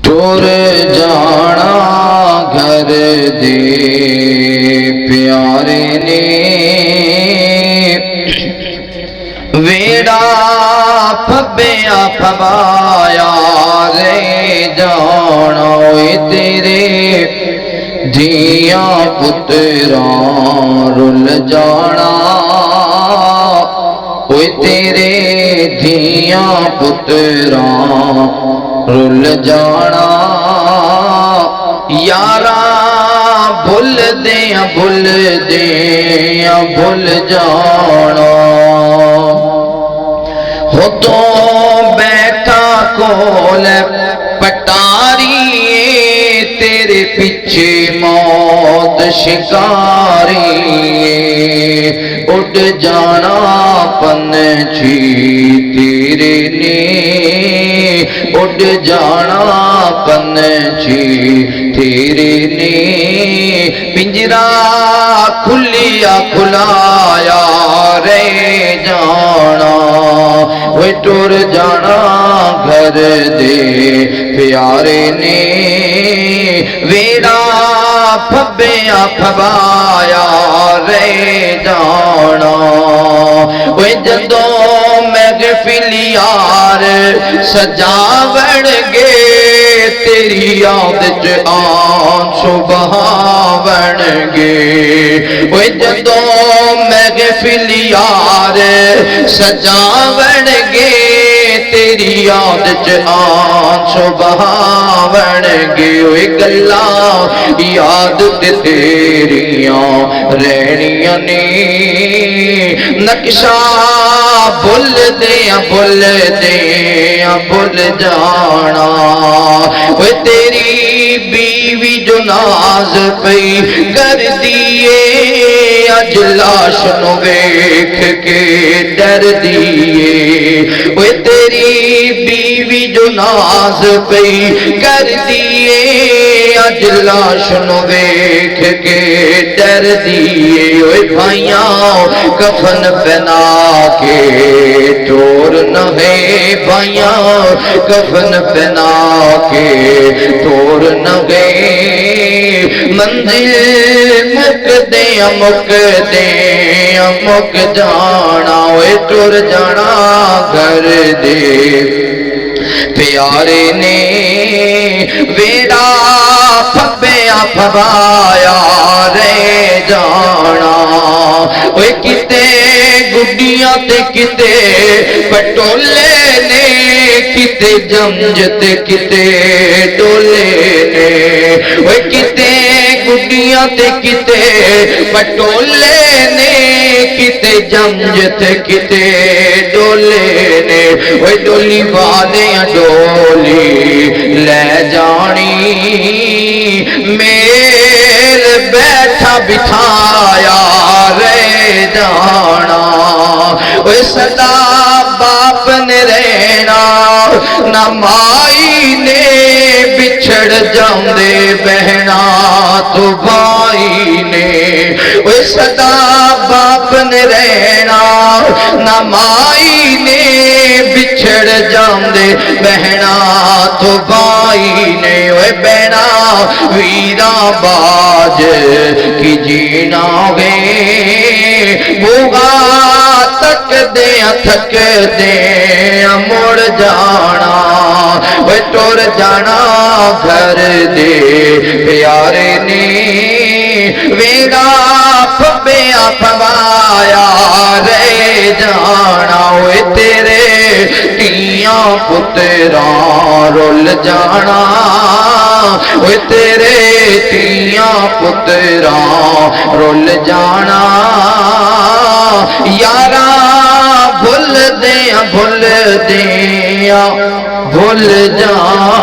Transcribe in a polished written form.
टुर जाना घर दे प्यारे ने वेड़ा फब्बिया फबाया रे जाना तेरे धिया पुत्रा रुल जाना तेरे धिया पुत्रा रुल जाना यारा भुल दे भुल जाना हो तो बैठा कोल पटारी तेरे पीछे मौत शिकारी उड़ जाना पंछी तेरे ने उड़ जाना पंछी तेरे ने पिंजरा खुलिया खुलाया रे जाना वे टुर जाना घर दे प्यारे ने वेड़ा फब्बिया फबाया रे जाना वे जदों महफिल यार सजावणगे तेरी याद च आंसू बहावणगे वे जदों महफिल यार सजावणगे तेरी याद च आंसू बहावणगे वे गल्लां याद ते तेरियां रहनियां ने नक्शा भुल जाना वे तेरी बीवी जो नाज पई कर दिए अज लाश नु वेख के डर दिए वे तेरी बीवी जो नाज पई कर दिए अज लाश नु वेख के डर दिए ओए भाइयां कफन पहना के टोर न है भाइयां कफन पहना के टोर न गए मंजिल मुक जाना वे टुर जाना घर दे प्यारे ने वेड़ा फब्बिया फबाया रे जाना वे किते गुड्डियां ते किते पटोले ने किते जमज ते किते डोले ने वे किते गुड्डियां ते किते पटोले ने किते जमज ते किते डोले ने वे डोली वाले डोली ले जानी मेल बैठा बिठाया रे जाना वे सदा बाप ने रहना ना माई ने बिछड़ जांदे बहना तो भाई ने वे सदा बाप ने रहना ना माई ने बिछड़ जांदे बहना तो भाई ने वे बहना वीरा बाज की जीना वे बुगा तक दे मुड़ जाना वे टुर जाना घर दे प्यारे ने वेड़ा फब्बिया फबाया रे जाना वे तेरे धियां पुत्रा रुल जाना वे तेरे धियां पुत्रा रुल जाना यारा भुल दे भुल जाना।